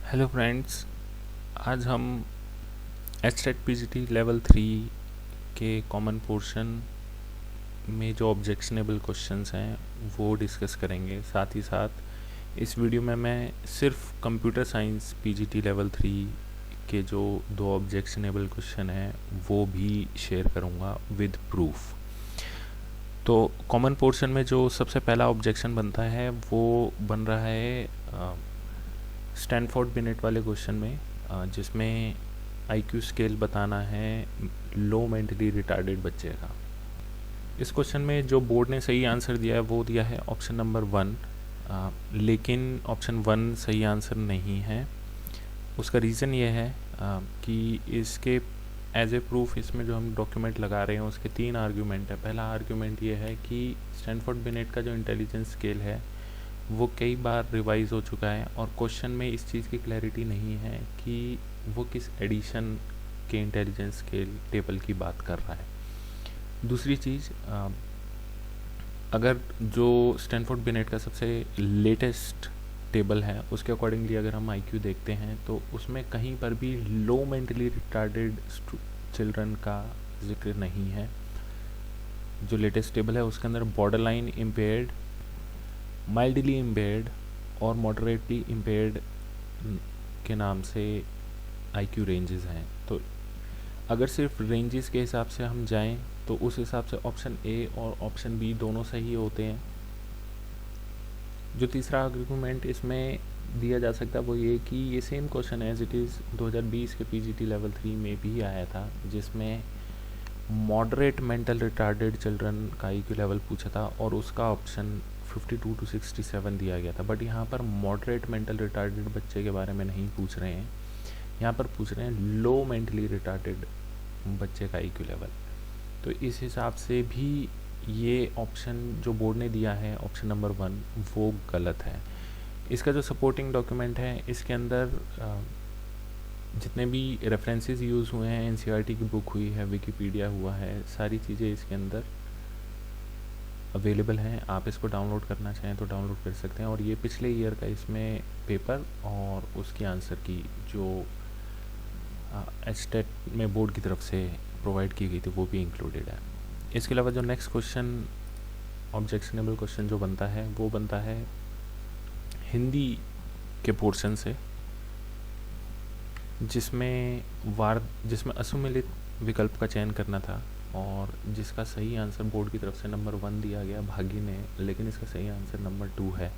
Hello friends. आज हम HTET PGT level 3 के कॉमन पोर्शन में जो ऑब्जेक्शनेबल क्वेश्चंस हैं वो डिस्कस करेंगे। साथ ही साथ इस वीडियो में मैं सिर्फ कंप्यूटर साइंस पीजीटी लेवल 3 के जो दो ऑब्जेक्शनेबल क्वेश्चन हैं वो भी शेयर करूंगा विद प्रूफ। तो कॉमन पोर्शन में जो सबसे पहला ऑब्जेक्शन बनता है वो बन रहा है स्टैनफोर्ड बिनेट वाले क्वेश्चन में, जिसमें आईक्यू स्केल बताना है लो मेंटली रिटार्डेड बच्चे का। इस क्वेश्चन में जो बोर्ड ने सही आंसर दिया है वो दिया है ऑप्शन नंबर 1, लेकिन ऑप्शन 1 सही आंसर नहीं है। उसका रीज़न ये है कि इसके एज ए प्रूफ इसमें जो हम डॉक्यूमेंट लगा रहे हैं उसके 3 आर्ग्यूमेंट है। पहला आर्ग्यूमेंट ये है कि स्टैनफोर्ड बिनेट का जो इंटेलिजेंस स्केल है वो कई बार रिवाइज हो चुका है और क्वेश्चन में इस चीज़ की क्लैरिटी नहीं है कि वो किस एडिशन के इंटेलिजेंस स्केल टेबल की बात कर रहा है। दूसरी चीज़, अगर जो स्टैनफोर्ड बिनेट का सबसे लेटेस्ट टेबल है उसके अकॉर्डिंगली अगर हम आईक्यू देखते हैं तो उसमें कहीं पर भी लो मेंटली रिटार्डेड चिल्ड्रन का जिक्र नहीं है। जो लेटेस्ट टेबल है उसके अंदर border line impaired, mildly impaired और मॉडरेटली इम्पेयर्ड के नाम से आईक्यू रेंजेस हैं। तो अगर सिर्फ रेंजेस के हिसाब से हम जाएं तो उस हिसाब से ऑप्शन ए और ऑप्शन बी दोनों सही होते हैं। जो तीसरा आर्गुमेंट इसमें दिया जा सकता है वो ये कि ये same question as it is 2020 के पीजीटी लेवल 3 में भी आया था, जिसमें मॉडरेट मेंटल रिटार्डेड चिल्ड्रन का आईक्यू लेवल पूछा था और उसका ऑप्शन 52 to 67 दिया गया था। बट यहाँ पर मॉडरेट मेंटल रिटार्डेड बच्चे के बारे में नहीं पूछ रहे हैं, यहाँ पर पूछ रहे हैं लो मेंटली रिटार्डेड बच्चे का आईक्यू लेवल। तो इस हिसाब से भी ये ऑप्शन जो बोर्ड ने दिया है ऑप्शन नंबर 1 वो गलत है। इसका जो सपोर्टिंग डॉक्यूमेंट है इसके अंदर जितने भी रेफरेंसेस यूज़ हुए हैं, एनसीईआरटी की बुक हुई है, विकिपीडिया हुआ है, सारी चीज़ें इसके अंदर अवेलेबल हैं। आप इसको डाउनलोड करना चाहें तो डाउनलोड कर सकते हैं। और ये पिछले ईयर का इसमें पेपर और उसकी आंसर की जो एचटेट में बोर्ड की तरफ से प्रोवाइड की गई थी वो भी इंक्लूडेड है। इसके अलावा जो नेक्स्ट क्वेश्चन ऑब्जेक्शनेबल क्वेश्चन जो बनता है वो बनता है हिंदी के पोर्शन से, जिसमें असुमिलित विकल्प का चयन करना था और जिसका सही आंसर बोर्ड की तरफ से नंबर 1 दिया गया भागी ने, लेकिन इसका सही आंसर नंबर 2 है।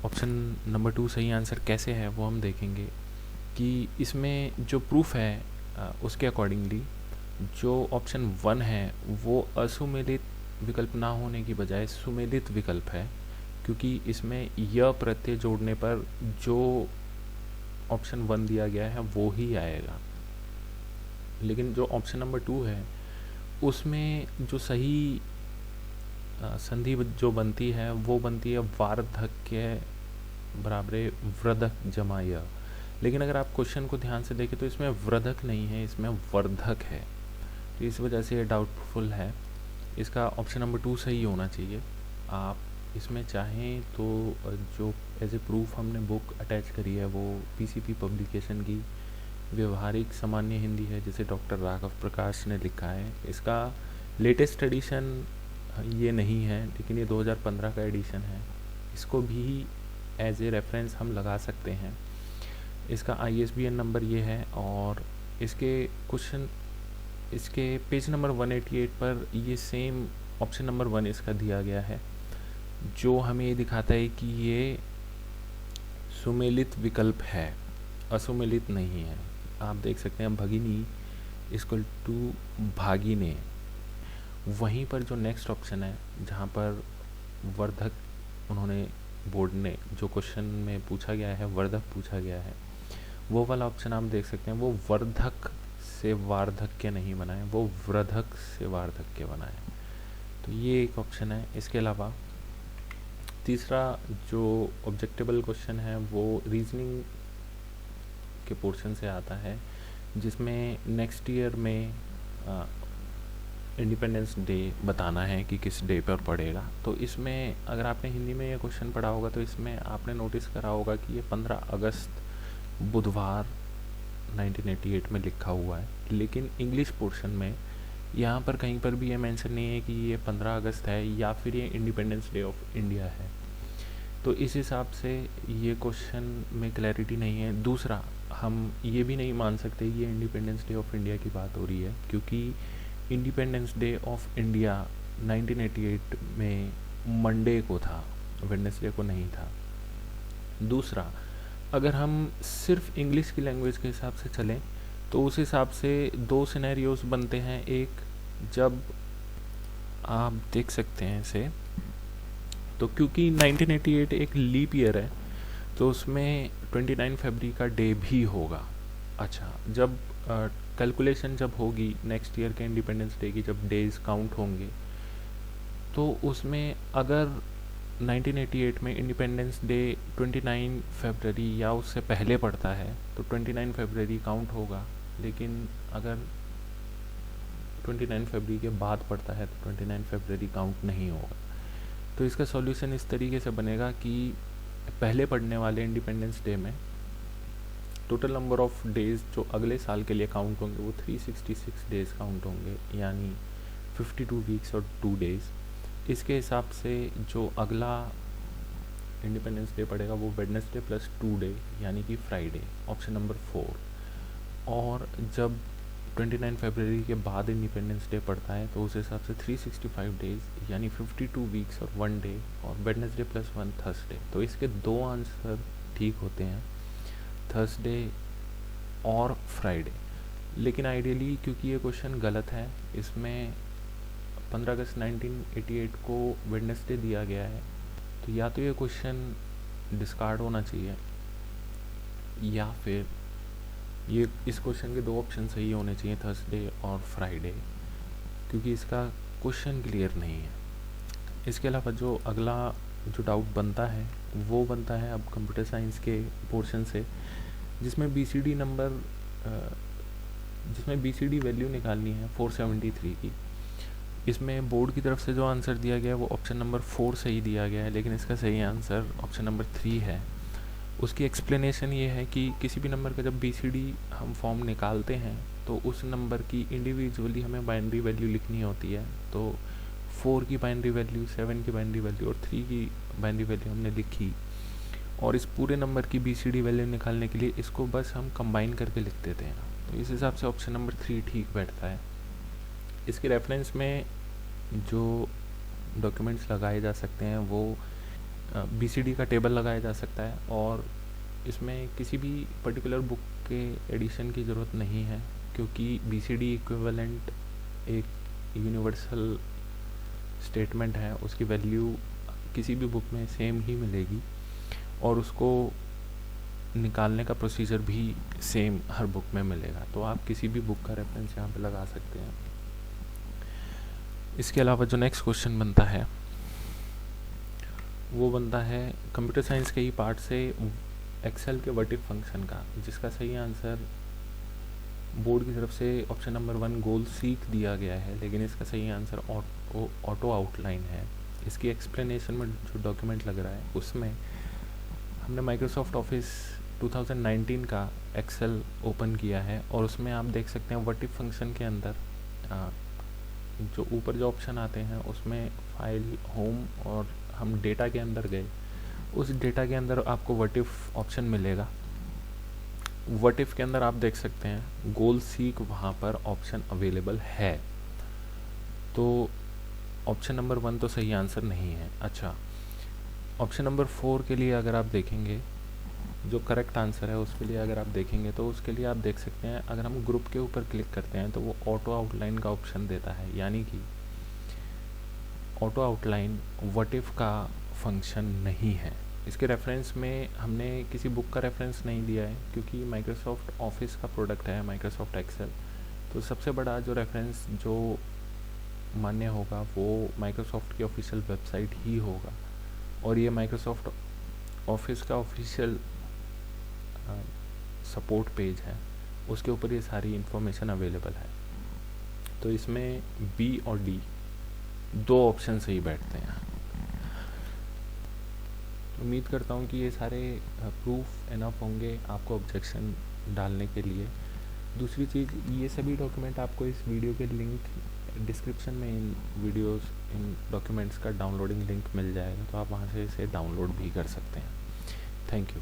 ऑप्शन नंबर 2 सही आंसर कैसे है वो हम देखेंगे कि इसमें जो प्रूफ है उसके अकॉर्डिंगली जो ऑप्शन 1 है वो असुमेलित विकल्प ना होने की बजाय सुमेलित विकल्प है, क्योंकि इसमें य प्रत्यय जोड़ने पर जो ऑप्शन 1 दिया गया है वो ही आएगा। लेकिन जो ऑप्शन नंबर 2 है उसमें जो सही संधि जो बनती है वो बनती है वार्धक्य बराबर वृद्धक जमा य। लेकिन अगर आप क्वेश्चन को ध्यान से देखें तो इसमें वृद्धक नहीं है, इसमें वर्धक है। तो इस वजह से ये डाउटफुल है। इसका ऑप्शन नंबर 2 सही होना चाहिए। आप इसमें चाहें तो जो एज ए प्रूफ हमने बुक अटैच करी है वो पीसीपी पब्लिकेशन की व्यवहारिक सामान्य हिंदी है, जिसे डॉक्टर राघव प्रकाश ने लिखा है। इसका लेटेस्ट एडिशन ये नहीं है, लेकिन ये 2015 का एडिशन है। इसको भी एज ए रेफरेंस हम लगा सकते हैं। इसका ISBN नंबर ये है और इसके पेज नंबर 188 पर ये सेम ऑप्शन नंबर 1 इसका दिया गया है, जो हमें ये दिखाता है कि ये सुमेलित विकल्प है, असुमेलित नहीं है। आप देख सकते हैं भगिनी इक्वल टू भागिने। वहीं पर जो नेक्स्ट ऑप्शन है जहाँ पर वर्धक उन्होंने बोर्ड ने जो क्वेश्चन में पूछा गया है वर्धक पूछा गया है, वो वाला ऑप्शन आप देख सकते हैं वो वर्धक से वार्धक्य नहीं बना है, वो वृद्धक से वार्धक्य बना है। तो ये एक ऑप्शन है। इसके अलावा तीसरा जो ऑब्जेक्टेबल क्वेश्चन है वो रीजनिंग के पोर्शन से आता है, जिसमें नेक्स्ट ईयर में इंडिपेंडेंस डे बताना है कि किस डे पर पड़ेगा। तो इसमें अगर आपने हिंदी में ये क्वेश्चन पढ़ा होगा तो इसमें आपने नोटिस करा होगा कि ये 15 अगस्त बुधवार 1988 में लिखा हुआ है, लेकिन इंग्लिश पोर्शन में यहाँ पर कहीं पर भी ये मेंशन नहीं है कि ये 15 अगस्त है या फिर ये इंडिपेंडेंस डे ऑफ इंडिया है। तो इस हिसाब से ये क्वेश्चन में क्लैरिटी नहीं है। दूसरा, हम ये भी नहीं मान सकते कि ये इंडिपेंडेंस डे ऑफ इंडिया की बात हो रही है, क्योंकि इंडिपेंडेंस डे ऑफ इंडिया 1988 में मंडे को था, वेडनेसडे को नहीं था। दूसरा, अगर हम सिर्फ इंग्लिश की लैंग्वेज के हिसाब से चलें तो उस हिसाब से दो सिनेरियोज बनते हैं। एक, जब आप देख सकते हैं इसे, तो क्योंकि 1988 एक लीप ईयर है तो उसमें 29 फरवरी का डे भी होगा। अच्छा, जब कैलकुलेशन जब होगी नेक्स्ट ईयर के इंडिपेंडेंस डे की, जब डेज काउंट होंगे, तो उसमें अगर 1988 में इंडिपेंडेंस डे 29 फरवरी या उससे पहले पड़ता है तो 29 फरवरी काउंट होगा, लेकिन अगर 29 फरवरी के बाद पड़ता है तो 29 फरवरी काउंट नहीं होगा। तो इसका सॉल्यूशन इस तरीके से बनेगा कि पहले पड़ने वाले इंडिपेंडेंस डे में टोटल नंबर ऑफ डेज़ जो अगले साल के लिए काउंट होंगे वो 366 डेज़ काउंट होंगे, यानी 52 वीक्स और 2 डेज़। इसके हिसाब से जो अगला इंडिपेंडेंस डे पड़ेगा वो वेडनेसडे प्लस 2 डे, यानी कि फ्राइडे, ऑप्शन नंबर 4। और जब 29 फरवरी के बाद इंडिपेंडेंस डे पड़ता है तो उस हिसाब से 365 डेज़ यानी 52 वीक्स और 1 डे, और वेडनेसडे प्लस 1 थर्सडे। तो इसके दो आंसर ठीक होते हैं, थर्सडे और फ्राइडे। लेकिन आइडियली क्योंकि ये क्वेश्चन गलत है, इसमें 15 अगस्त 1988 को वेडनेसडे दिया गया है, तो या तो ये क्वेश्चन डिस्कार्ड होना चाहिए या फिर ये इस क्वेश्चन के दो ऑप्शन सही होने चाहिए, थर्सडे और फ्राइडे, क्योंकि इसका क्वेश्चन क्लियर नहीं है। इसके अलावा जो अगला जो डाउट बनता है वो बनता है अब कंप्यूटर साइंस के पोर्शन से, जिसमें बीसीडी नंबर जिसमें बीसीडी वैल्यू निकालनी है 473 की। इसमें बोर्ड की तरफ से जो आंसर दिया गया है वो ऑप्शन नंबर 4 सही दिया गया है, लेकिन इसका सही आंसर ऑप्शन नंबर 3 है। उसकी एक्सप्लेनेशन ये है कि किसी भी नंबर का जब बीसीडी हम फॉर्म निकालते हैं तो उस नंबर की इंडिविजुअली हमें बाइनरी वैल्यू लिखनी होती है। तो 4 की बाइनरी वैल्यू, 7 की बाइनरी वैल्यू और 3 की बाइनरी वैल्यू हमने लिखी, और इस पूरे नंबर की बीसीडी वैल्यू निकालने के लिए इसको बस हम कंबाइन करके लिख देते हैं। तो इस हिसाब से ऑप्शन नंबर 3 ठीक बैठता है। इसके रेफरेंस में जो डॉक्यूमेंट्स लगाए जा सकते हैं वो बीसीडी का टेबल लगाया जा सकता है, और इसमें किसी भी पर्टिकुलर बुक के एडिशन की ज़रूरत नहीं है, क्योंकि बीसीडी इक्विवेलेंट एक यूनिवर्सल स्टेटमेंट है, उसकी वैल्यू किसी भी बुक में सेम ही मिलेगी और उसको निकालने का प्रोसीजर भी सेम हर बुक में मिलेगा। तो आप किसी भी बुक का रेफरेंस यहाँ पे लगा सकते हैं। इसके अलावा जो नेक्स्ट क्वेश्चन बनता है वो बनता है कंप्यूटर साइंस के ही पार्ट से एक्सेल के व्हाट इफ फंक्शन का, जिसका सही आंसर बोर्ड की तरफ से ऑप्शन नंबर 1 गोल सीक दिया गया है, लेकिन इसका सही आंसर ऑटो आउटलाइन है। इसकी एक्सप्लेनेशन में जो डॉक्यूमेंट लग रहा है उसमें हमने माइक्रोसॉफ्ट ऑफिस 2019 का एक्सेल ओपन किया है, और उसमें आप देख सकते हैं व्हाट इफ फंक्शन के अंदर जो ऊपर जो ऑप्शन आते हैं उसमें फाइल, होम, और हम डेटा के अंदर गए, उस डेटा के अंदर आपको व्हाट इफ ऑप्शन मिलेगा। व्हाट इफ के अंदर आप देख सकते हैं गोल सीक वहाँ पर ऑप्शन अवेलेबल है, तो ऑप्शन नंबर 1 तो सही आंसर नहीं है। अच्छा, ऑप्शन नंबर 4 के लिए अगर आप देखेंगे जो करेक्ट आंसर है उसके लिए अगर आप देखेंगे तो उसके लिए आप देख सकते हैं अगर हम ग्रुप के ऊपर क्लिक करते हैं तो वो ऑटो आउटलाइन का ऑप्शन देता है, यानी कि ऑटो आउटलाइन व्हाट इफ का फंक्शन नहीं है। इसके रेफरेंस में हमने किसी बुक का रेफरेंस नहीं दिया है, क्योंकि माइक्रोसॉफ्ट ऑफिस का प्रोडक्ट है माइक्रोसॉफ्ट एक्सेल, तो सबसे बड़ा जो रेफरेंस जो मान्य होगा वो माइक्रोसॉफ्ट की ऑफिशियल वेबसाइट ही होगा, और ये माइक्रोसॉफ्ट ऑफिस का ऑफिशियल सपोर्ट पेज है, उसके ऊपर ये सारी इन्फॉर्मेशन अवेलेबल है। तो इसमें बी और डी दो ऑप्शन से ही बैठते हैं। उम्मीद करता हूँ कि ये सारे प्रूफ इनफ होंगे आपको ऑब्जेक्शन डालने के लिए। दूसरी चीज़, ये सभी डॉक्यूमेंट आपको इस वीडियो के लिंक डिस्क्रिप्शन में इन वीडियोस इन डॉक्यूमेंट्स का डाउनलोडिंग लिंक मिल जाएगा, तो आप वहाँ से इसे डाउनलोड भी कर सकते हैं। Thank you.